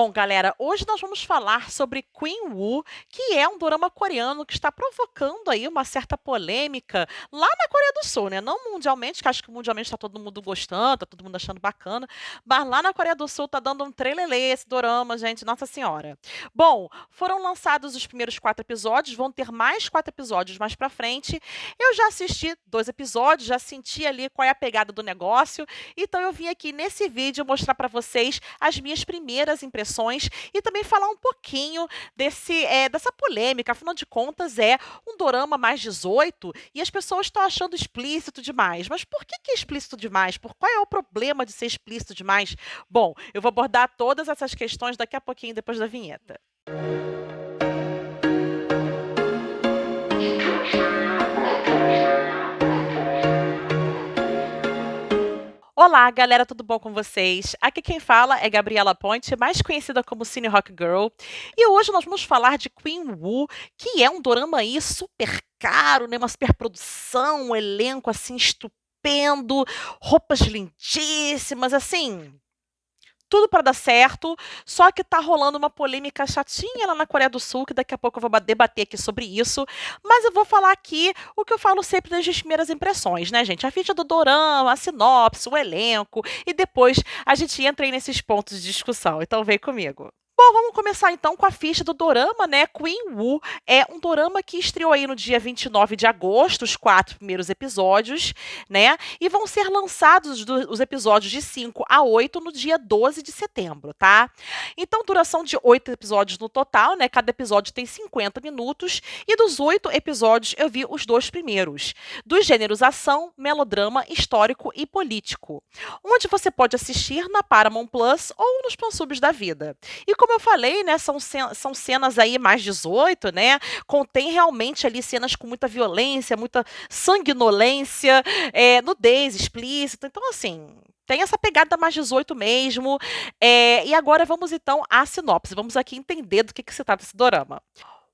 Bom, galera, hoje nós vamos falar sobre Queen Wu, que é um dorama coreano que está provocando aí uma certa polêmica lá na Coreia do Sul, né? Não mundialmente, que acho que mundialmente está todo mundo gostando, tá todo mundo achando bacana, mas lá na Coreia do Sul tá dando um trelelê esse dorama, gente, Nossa Senhora. Bom, foram lançados os primeiros 4 episódios, vão ter mais 4 episódios mais pra frente. Eu já assisti 2 episódios, já senti ali qual é a pegada do negócio, então eu vim aqui nesse vídeo mostrar pra vocês as minhas primeiras impressões e também falar um pouquinho dessa polêmica. Afinal de contas, é um dorama mais 18 e as pessoas estão achando explícito demais. Mas por que é explícito demais? Qual é o problema de ser explícito demais? Bom, eu vou abordar todas essas questões daqui a pouquinho, depois da vinheta. Olá, galera, tudo bom com vocês? Aqui quem fala é Gabriela Ponte, mais conhecida como Cine Rock Girl. E hoje nós vamos falar de Queen Wu, que é um dorama aí super caro, né? Uma superprodução, um elenco assim estupendo, roupas lindíssimas, assim, tudo para dar certo, só que tá rolando uma polêmica chatinha lá na Coreia do Sul, que daqui a pouco eu vou debater aqui sobre isso, mas eu vou falar aqui o que eu falo sempre das primeiras impressões, né, gente? A ficha do dorama, a sinopse, o elenco, e depois a gente entra aí nesses pontos de discussão, então vem comigo. Bom, vamos começar então com a ficha do dorama, né? Queen Wu é um dorama que estreou aí no dia 29 de agosto, os 4 primeiros episódios, né? E vão ser lançados os episódios de 5 a 8 no dia 12 de setembro, tá? Então, duração de 8 episódios no total, né? Cada episódio tem 50 minutos. E dos 8 episódios, eu vi os 2 primeiros. Dos gêneros ação, melodrama, histórico e político. Onde você pode assistir na Paramount Plus ou nos fansubs da vida. E como eu falei, né, são cenas aí mais 18, né? Contém realmente ali cenas com muita violência, muita sanguinolência, nudez explícita. Então, assim, tem essa pegada mais 18 mesmo. E agora vamos então à sinopse. Vamos aqui entender do que se trata esse dorama.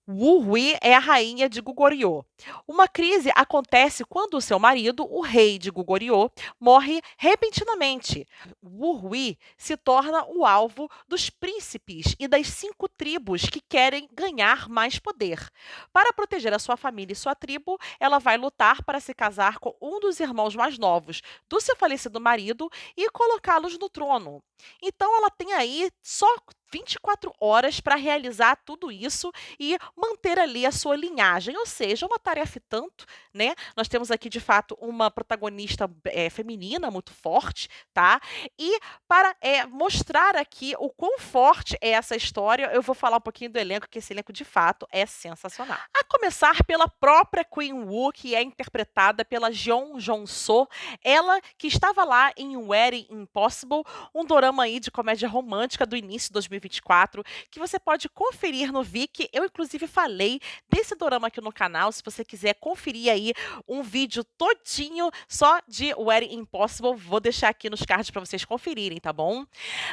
Woo Hui é a rainha de Goguryeo. Uma crise acontece quando o seu marido, o rei de Goguryeo, morre repentinamente. Woo Hui se torna o alvo dos príncipes e das 5 tribos que querem ganhar mais poder. Para proteger a sua família e sua tribo, ela vai lutar para se casar com um dos irmãos mais novos do seu falecido marido e colocá-los no trono. Então ela tem aí só 24 horas para realizar tudo isso e manter ali a sua linhagem, ou seja, uma tarefa e tanto, né? Nós temos aqui de fato uma protagonista feminina muito forte, tá? E para mostrar aqui o quão forte é essa história, eu vou falar um pouquinho do elenco, que esse elenco de fato é sensacional. A começar pela própria Queen Wu, que é interpretada pela Jeon Jong-soo, ela que estava lá em Wedding Impossible, um dorama aí de comédia romântica do início de 2024, que você pode conferir no Viki. Eu, inclusive, falei desse dorama aqui no canal. Se você quiser conferir aí um vídeo todinho só de Wedding Impossible, vou deixar aqui nos cards para vocês conferirem, tá bom?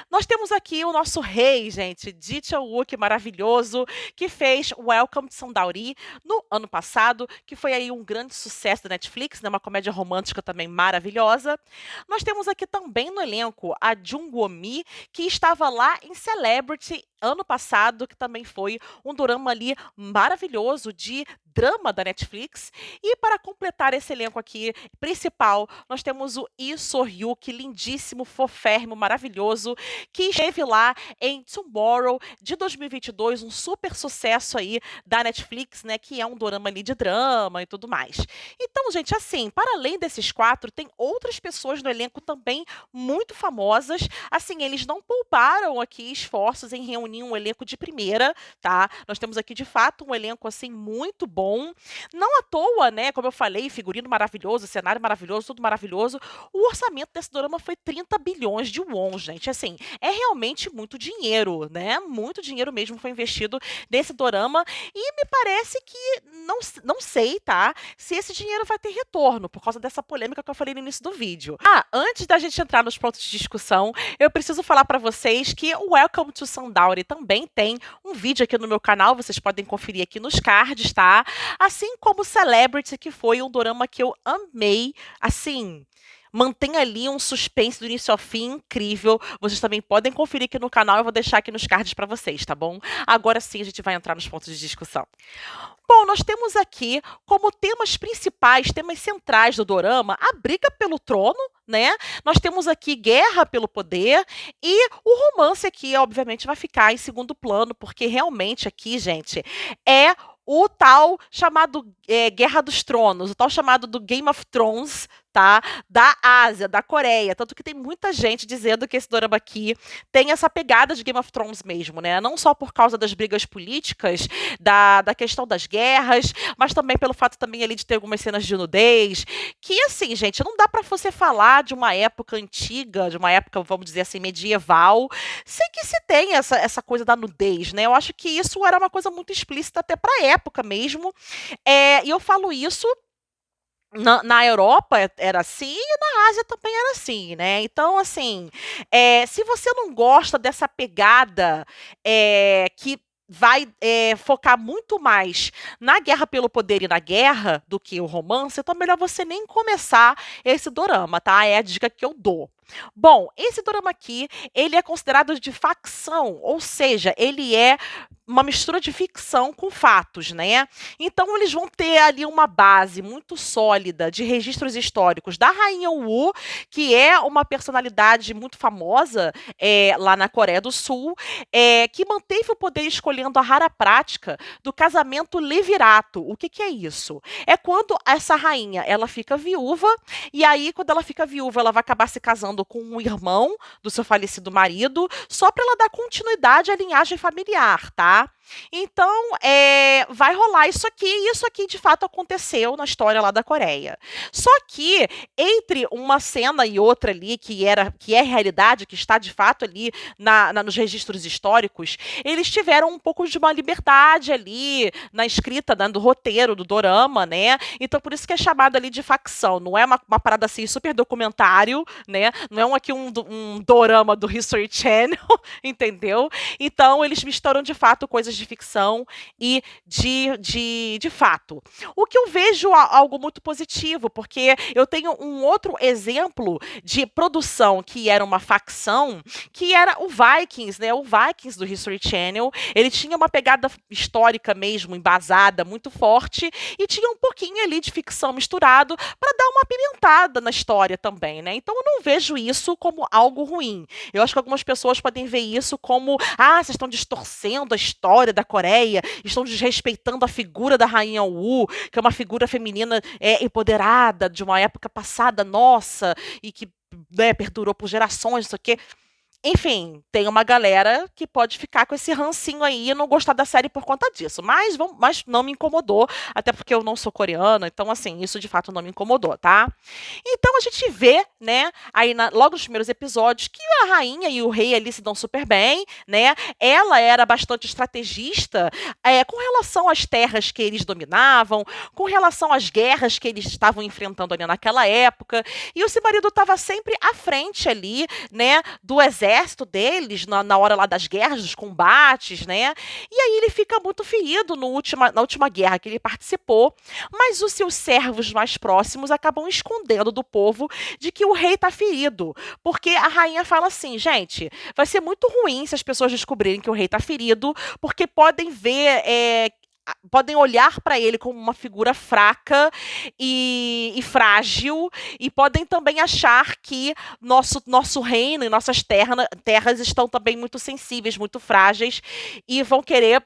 Nós temos aqui o nosso rei, gente, Ji Chang-wook, maravilhoso, que fez Welcome to Sundauri no ano passado, que foi aí um grande sucesso da Netflix, né? Uma comédia romântica também maravilhosa. Nós temos aqui também no elenco a Jung-woo-mi, que estava lá em Celebrity ano passado, que também foi um dorama ali maravilhoso de drama da Netflix. E para completar esse elenco aqui principal, nós temos o Lee So-hyuk, lindíssimo, foférrimo, maravilhoso, que esteve lá em Tomorrow de 2022, um super sucesso aí da Netflix, né, que é um dorama ali de drama e tudo mais. Então, gente, assim, para além desses 4, tem outras pessoas no elenco também muito famosas. Assim, eles não pouparam aqui esforços em reunir um elenco de primeira, tá? Nós temos aqui, de fato, um elenco, assim, muito bom. Não à toa, né, como eu falei, figurino maravilhoso, cenário maravilhoso, tudo maravilhoso. O orçamento desse dorama foi 30 bilhões de won, gente. Assim, é realmente muito dinheiro, né? Muito dinheiro mesmo foi investido nesse dorama. E me parece que, não sei, tá? Se esse dinheiro vai ter retorno, por causa dessa polêmica que eu falei no início do vídeo. Antes da gente entrar nos pontos de discussão, eu preciso falar para vocês que o Welcome to Sundauri também tem um vídeo aqui no meu canal, vocês podem conferir aqui nos cards, tá? Assim como Celebrity, que foi um dorama que eu amei, assim, mantém ali um suspense do início ao fim incrível. Vocês também podem conferir aqui no canal, eu vou deixar aqui nos cards para vocês, tá bom? Agora sim a gente vai entrar nos pontos de discussão. Bom, nós temos aqui como temas principais, temas centrais do dorama, a briga pelo trono, né? Nós temos aqui guerra pelo poder e o romance aqui, obviamente, vai ficar em segundo plano, porque realmente aqui, gente, é o tal chamado Guerra dos Tronos, o tal chamado do Game of Thrones, tá? Da Ásia, da Coreia. Tanto que tem muita gente dizendo que esse dorama aqui tem essa pegada de Game of Thrones mesmo, né? Não só por causa das brigas políticas, da questão das guerras, mas também pelo fato também ali de ter algumas cenas de nudez, que assim, gente, não dá pra você falar de uma época antiga, de uma época, vamos dizer assim, medieval, sem que se tenha essa coisa da nudez, né? Eu acho que isso era uma coisa muito explícita até pra época mesmo. E eu falo isso na Europa era assim e na Ásia também era assim, né? Então, assim, se você não gosta dessa pegada que vai focar muito mais na guerra pelo poder e na guerra do que o romance, então é melhor você nem começar esse dorama, tá? É a dica que eu dou. Bom, esse dorama aqui, ele é considerado de facção, ou seja, ele é uma mistura de ficção com fatos, né? Então eles vão ter ali uma base muito sólida de registros históricos da Rainha Wu, que é uma personalidade muito famosa lá na Coreia do Sul, que manteve o poder escolhendo a rara prática do casamento levirato. O que é isso? É quando essa rainha ela fica viúva e aí quando ela fica viúva ela vai acabar se casando com um irmão do seu falecido marido, só para ela dar continuidade à linhagem familiar, tá? Então, vai rolar isso aqui, e isso aqui de fato aconteceu na história lá da Coreia. Só que, entre uma cena e outra ali, que é realidade, que está de fato ali nos registros históricos, eles tiveram um pouco de uma liberdade ali na escrita, né, do roteiro, do dorama, né? Então, por isso que é chamado ali de facção. Não é uma parada assim, super documentário, né? Não é um dorama do History Channel, entendeu? Então, eles misturam de fato coisas de ficção e de fato. O que eu vejo algo muito positivo, porque eu tenho um outro exemplo de produção que era uma facção, que era o Vikings, né? O Vikings do History Channel. Ele tinha uma pegada histórica mesmo, embasada, muito forte, e tinha um pouquinho ali de ficção misturado para dar uma apimentada na história também, né? Então eu não vejo isso como algo ruim. Eu acho que algumas pessoas podem ver isso como, vocês estão distorcendo a história da Coreia, estão desrespeitando a figura da Rainha Wu, que é uma figura feminina empoderada de uma época passada nossa e que perdurou por gerações, isso aqui. Enfim, tem uma galera que pode ficar com esse rancinho aí e não gostar da série por conta disso. Mas não me incomodou, até porque eu não sou coreana, então, assim, isso de fato não me incomodou, tá? Então a gente vê, né, aí logo nos primeiros episódios, que a rainha e o rei ali se dão super bem, né? Ela era bastante estrategista com relação às terras que eles dominavam, com relação às guerras que eles estavam enfrentando ali naquela época. E o seu marido estava sempre à frente ali, né, do exército deles, na hora lá das guerras, dos combates, né? E aí ele fica muito ferido na última guerra que ele participou, mas os seus servos mais próximos acabam escondendo do povo de que o rei está ferido, porque a rainha fala assim, gente, vai ser muito ruim se as pessoas descobrirem que o rei está ferido, porque podem ver podem olhar para ele como uma figura fraca e frágil, e podem também achar que nosso reino e nossas terras estão também muito sensíveis, muito frágeis, e vão querer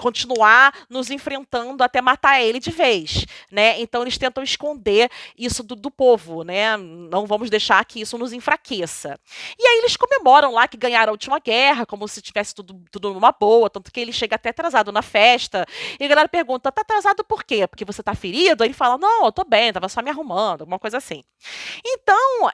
continuar nos enfrentando até matar ele de vez, né? Então eles tentam esconder isso do povo, né? Não vamos deixar que isso nos enfraqueça. E aí eles comemoram lá que ganharam a última guerra, como se tivesse tudo numa boa, tanto que ele chega até atrasado na festa, e a galera pergunta, tá atrasado por quê? Porque você tá ferido? Aí ele fala, não, eu tô bem, tava só me arrumando, alguma coisa assim. Então,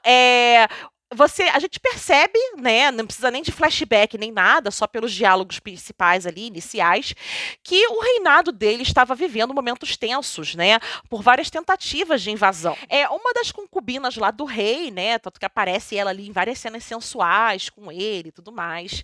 a gente percebe, né, não precisa nem de flashback nem nada, só pelos diálogos principais ali, iniciais, que o reinado dele estava vivendo momentos tensos, né, por várias tentativas de invasão. Uma das concubinas lá do rei, né, tanto que aparece ela ali em várias cenas sensuais com ele e tudo mais,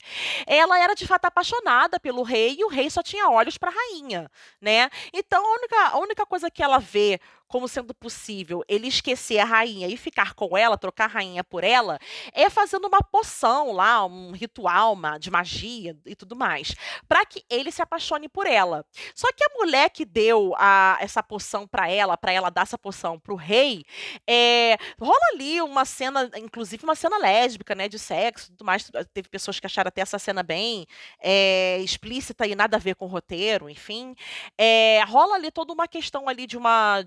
ela era de fato apaixonada pelo rei e o rei só tinha olhos para a rainha, né? Então a única coisa que ela vê como sendo possível ele esquecer a rainha e ficar com ela, trocar a rainha por ela, é fazendo uma poção lá, um ritual de magia e tudo mais, para que ele se apaixone por ela. Só que a mulher que deu essa poção para ela dar essa poção pro rei, rola ali uma cena, inclusive uma cena lésbica, né, de sexo e tudo mais. Teve pessoas que acharam até essa cena bem explícita e nada a ver com o roteiro, enfim. Rola ali toda uma questão ali de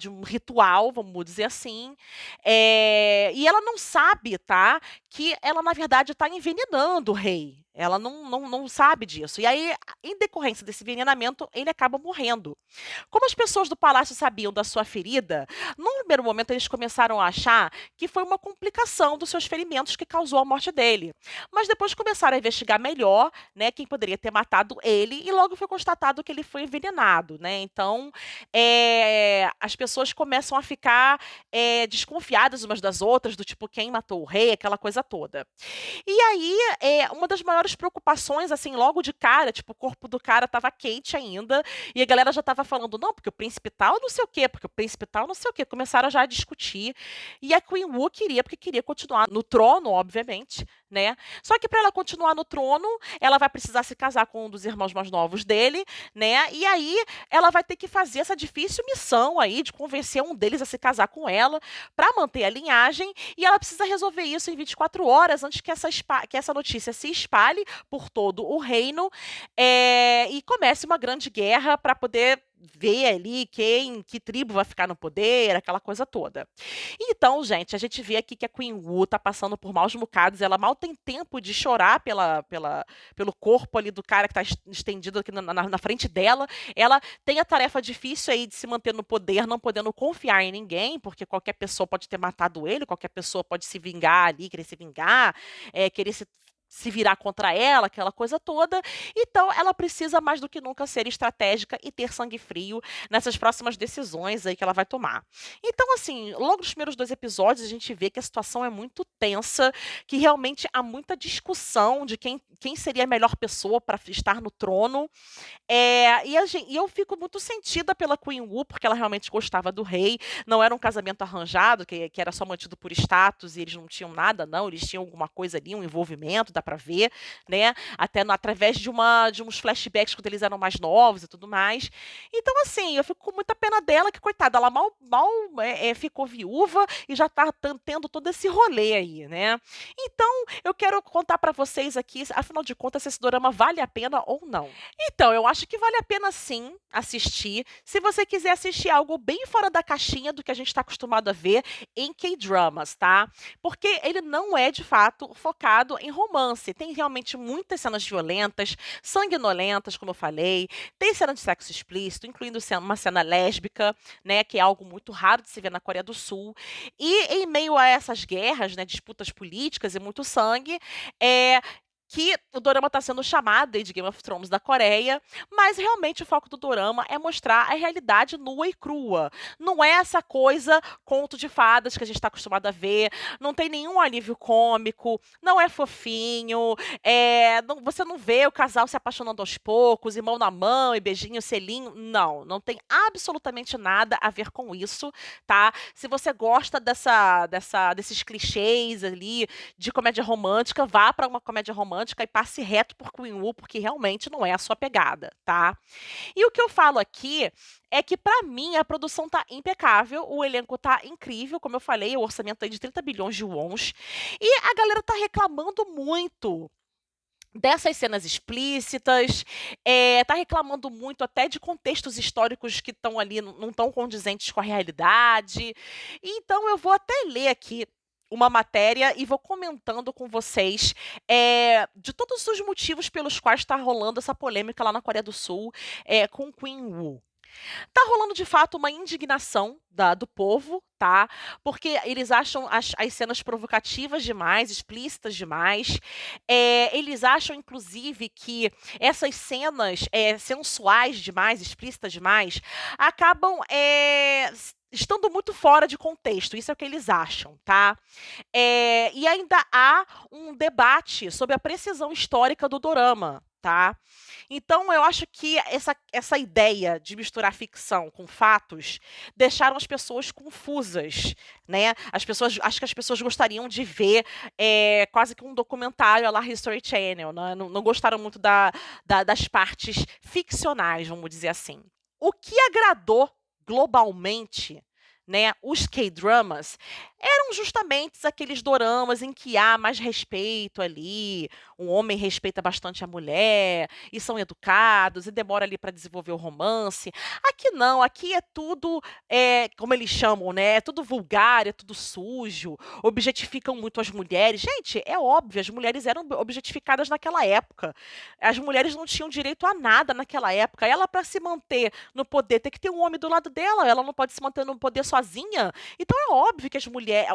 um ritual, vamos dizer assim. E ela não sabe, tá? Que ela, na verdade, está envenenando o rei. Ela não sabe disso. E aí, em decorrência desse envenenamento, ele acaba morrendo. Como as pessoas do palácio sabiam da sua ferida, num primeiro momento eles começaram a achar que foi uma complicação dos seus ferimentos que causou a morte dele. Mas depois começaram a investigar melhor, né, quem poderia ter matado ele, e logo foi constatado que ele foi envenenado, né? Então, as pessoas começam a ficar desconfiadas umas das outras, do tipo, quem matou o rei, aquela coisa toda. E aí, uma das maiores preocupações, assim, logo de cara, tipo, o corpo do cara tava quente ainda, e a galera já tava falando, não, porque o príncipe tal não sei o quê, porque o príncipe tal não sei o quê. Começaram já a discutir. E a Queen Wu queria, porque queria continuar no trono, obviamente, né? Só que para ela continuar no trono, ela vai precisar se casar com um dos irmãos mais novos dele, né? E aí ela vai ter que fazer essa difícil missão aí de convencer um deles a se casar com ela para manter a linhagem, e ela precisa resolver isso em 24 horas antes que essa notícia se espalhe por todo o reino, e comece uma grande guerra para poder ver ali que tribo vai ficar no poder, aquela coisa toda. Então, gente, a gente vê aqui que a Queen Wu tá passando por maus bocados, ela mal tem tempo de chorar pelo corpo ali do cara que tá estendido aqui na frente dela. Ela tem a tarefa difícil aí de se manter no poder, não podendo confiar em ninguém, porque qualquer pessoa pode ter matado ele, qualquer pessoa pode se vingar ali, querer se vingar, querer se virar contra ela, aquela coisa toda. Então, ela precisa mais do que nunca ser estratégica e ter sangue frio nessas próximas decisões aí que ela vai tomar. Então, assim, logo nos primeiros 2 episódios, a gente vê que a situação é muito tensa, que realmente há muita discussão de quem seria a melhor pessoa para estar no trono. E eu fico muito sentida pela Queen Wu, porque ela realmente gostava do rei. Não era um casamento arranjado, que era só mantido por status e eles não tinham nada, não. Eles tinham alguma coisa ali, um envolvimento, dá pra ver, né? Até através de uns flashbacks quando eles eram mais novos e tudo mais. Então, assim, eu fico com muita pena dela, que coitada, ela mal ficou viúva e já tá tendo todo esse rolê aí, né? Então, eu quero contar pra vocês aqui, afinal de contas, se esse dorama vale a pena ou não. Então, eu acho que vale a pena sim assistir. Se você quiser assistir algo bem fora da caixinha do que a gente está acostumado a ver em K-dramas, tá? Porque ele não é, de fato, focado em romance. Tem realmente muitas cenas violentas, sanguinolentas, como eu falei. Tem cena de sexo explícito, incluindo uma cena lésbica, né? Que é algo muito raro de se ver na Coreia do Sul. E em meio a essas guerras, né? Disputas políticas e muito sangue, que o dorama está sendo chamado aí de Game of Thrones da Coreia, mas realmente o foco do dorama é mostrar a realidade nua e crua. Não é essa coisa conto de fadas que a gente está acostumado a ver, não tem nenhum alívio cômico, não é fofinho, você não vê o casal se apaixonando aos poucos, e mão na mão, e beijinho, selinho, não tem absolutamente nada a ver com isso, tá? Se você gosta desses clichês ali de comédia romântica, vá para uma comédia romântica e passe reto por Queen Wu, porque realmente não é a sua pegada, tá? E o que eu falo aqui é que, pra mim, a produção tá impecável, o elenco tá incrível, como eu falei, o orçamento é de 30 bilhões de wons, e a galera tá reclamando muito dessas cenas explícitas, tá reclamando muito até de contextos históricos que estão ali, não estão condizentes com a realidade. Então, eu vou até ler aqui uma matéria e vou comentando com vocês de todos os motivos pelos quais está rolando essa polêmica lá na Coreia do Sul com Queen Wu. Tá rolando de fato uma indignação do povo, tá? Porque eles acham as cenas provocativas demais, explícitas demais. Eles acham, inclusive, que essas cenas sensuais demais, explícitas demais, acabam estando muito fora de contexto. Isso é o que eles acham, tá? E ainda há um debate sobre a precisão histórica do dorama. tá? Então eu acho que essa ideia de misturar ficção com fatos deixaram as pessoas confusas, né? Acho que as pessoas gostariam de ver quase que um documentário à la History Channel, né? Não gostaram muito das partes ficcionais, vamos dizer assim. O que agradou globalmente, né, os K-dramas, eram justamente aqueles doramas em que há mais respeito ali, o homem respeita bastante a mulher, e são educados, e demora ali para desenvolver o romance. Aqui não, aqui é tudo, como eles chamam, né, é tudo vulgar, é tudo sujo, objetificam muito as mulheres. Gente, é óbvio, as mulheres eram objetificadas naquela época. As mulheres não tinham direito a nada naquela época. Ela, para se manter no poder, tem que ter um homem do lado dela, ela não pode se manter no poder sozinha. Então é óbvio que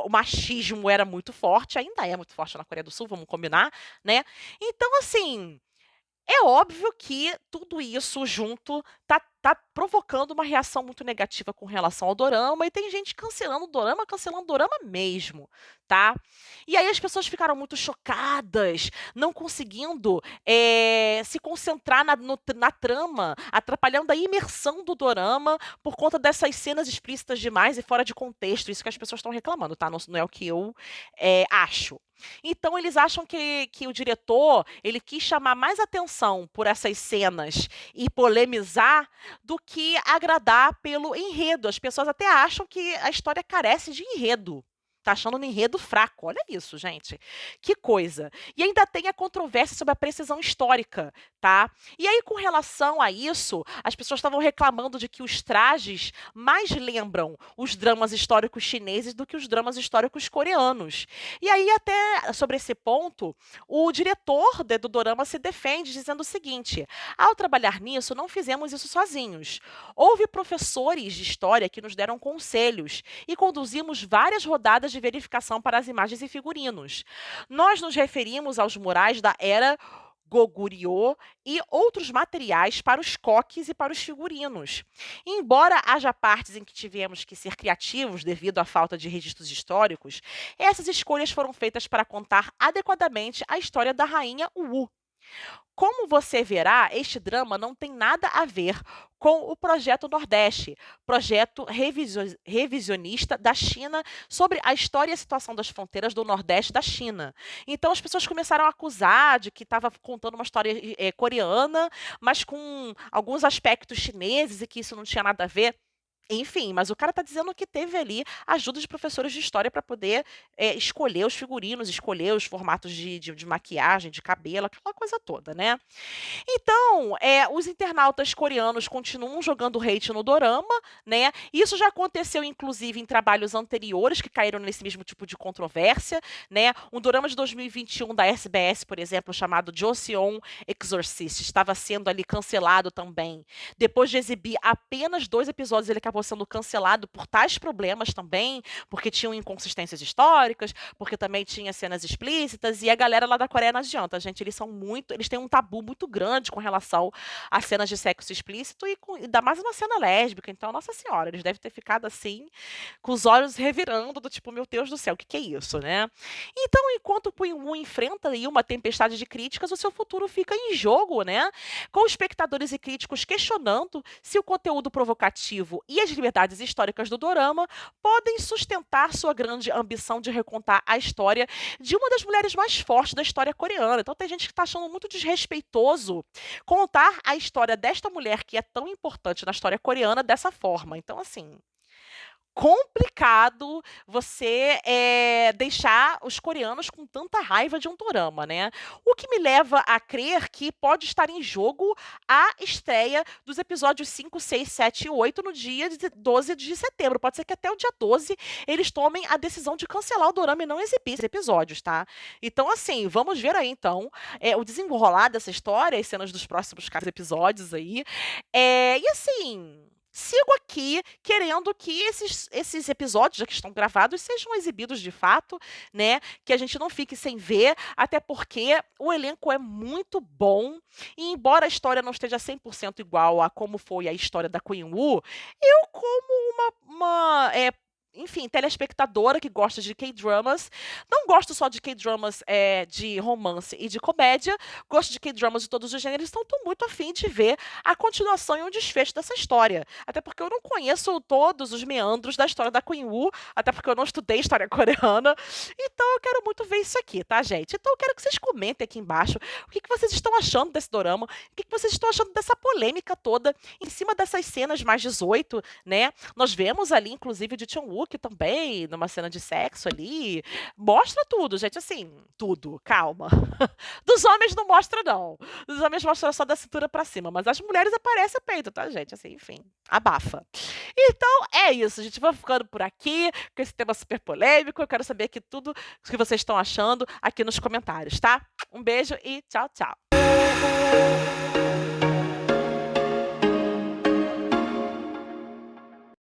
o machismo era muito forte, ainda é muito forte na Coreia do Sul, vamos combinar, né? Então, assim, é óbvio que tudo isso junto tá provocando uma reação muito negativa com relação ao dorama, e tem gente cancelando o dorama mesmo, tá? E aí as pessoas ficaram muito chocadas, não conseguindo se concentrar na trama, atrapalhando a imersão do dorama por conta dessas cenas explícitas demais e fora de contexto. Isso que as pessoas estão reclamando, tá? Não é o que eu acho. Então eles acham que o diretor ele quis chamar mais atenção por essas cenas e polemizar do que agradar pelo enredo. As pessoas até acham que a história carece de enredo. Tá achando um enredo fraco. Olha isso, gente. Que coisa. E ainda tem a controvérsia sobre a precisão histórica, tá? E aí, com relação a isso, as pessoas estavam reclamando de que os trajes mais lembram os dramas históricos chineses do que os dramas históricos coreanos. E aí, até sobre esse ponto, o diretor do dorama se defende dizendo o seguinte: ao trabalhar nisso, não fizemos isso sozinhos. Houve professores de história que nos deram conselhos e conduzimos várias rodadas de verificação para as imagens e figurinos. Nós nos referimos aos murais da era Goguryeo e outros materiais para os coques e para os figurinos. Embora haja partes em que tivemos que ser criativos devido à falta de registros históricos, essas escolhas foram feitas para contar adequadamente a história da rainha Wu. Como você verá, este drama não tem nada a ver com o Projeto Nordeste, projeto revisionista da China sobre a história e a situação das fronteiras do Nordeste da China. Então as pessoas começaram a acusar de que estava contando uma história coreana, mas com alguns aspectos chineses e que isso não tinha nada a ver. Enfim, mas o cara tá dizendo que teve ali ajuda de professores de história para poder escolher os figurinos, escolher os formatos de maquiagem, de cabelo, aquela coisa toda, né? Então, os internautas coreanos continuam jogando hate no dorama, né? Isso já aconteceu, inclusive, em trabalhos anteriores que caíram nesse mesmo tipo de controvérsia, né? Um dorama de 2021 da SBS, por exemplo, chamado Joseon Exorcist, estava sendo ali cancelado também. Depois de exibir apenas 2 episódios, ele acabou sendo cancelado por tais problemas também, porque tinham inconsistências históricas, porque também tinha cenas explícitas, e a galera lá da Coreia não adianta, gente, eles têm um tabu muito grande com relação a cenas de sexo explícito e ainda mais uma cena lésbica. Então, nossa senhora, eles devem ter ficado assim, com os olhos revirando, do tipo, meu Deus do céu, o que é isso, né? Então, enquanto o Punho enfrenta aí uma tempestade de críticas, o seu futuro fica em jogo, né? Com espectadores e críticos questionando se o conteúdo provocativo e as liberdades históricas do dorama podem sustentar sua grande ambição de recontar a história de uma das mulheres mais fortes da história coreana. Então tem gente que está achando muito desrespeitoso contar a história desta mulher que é tão importante na história coreana dessa forma. Então, assim, complicado você deixar os coreanos com tanta raiva de um dorama, né? O que me leva a crer que pode estar em jogo a estreia dos episódios 5, 6, 7 e 8 no dia 12 de setembro. Pode ser que até o dia 12 eles tomem a decisão de cancelar o dorama e não exibir esses episódios, tá? Então, assim, vamos ver aí, então, o desenrolar dessa história, as cenas dos próximos episódios aí. E assim, sigo aqui querendo que esses episódios, já que estão gravados, sejam exibidos de fato, né? Que a gente não fique sem ver, até porque o elenco é muito bom. E embora a história não esteja 100% igual a como foi a história da Queen Wu, eu, como enfim, telespectadora que gosta de K-dramas. Não gosto só de K-dramas de romance e de comédia, gosto de K-dramas de todos os gêneros, então estou muito afim de ver a continuação e o desfecho dessa história. Até porque eu não conheço todos os meandros da história da Queen Wu, até porque eu não estudei história coreana. Então eu quero muito ver isso aqui, tá, gente? Então eu quero que vocês comentem aqui embaixo o que vocês estão achando desse dorama, o que vocês estão achando dessa polêmica toda em cima dessas cenas mais 18, né? Nós vemos ali, inclusive, de Chon-wook também, numa cena de sexo ali. Mostra tudo, gente, assim, tudo, calma. Dos homens não mostra, não. Dos homens mostra só da cintura pra cima, mas as mulheres aparecem o peito, tá, gente? Assim, enfim, abafa. Então, é isso, gente. Vou ficando por aqui, com esse tema super polêmico. Eu quero saber aqui tudo o que vocês estão achando aqui nos comentários, tá? Um beijo e tchau, tchau.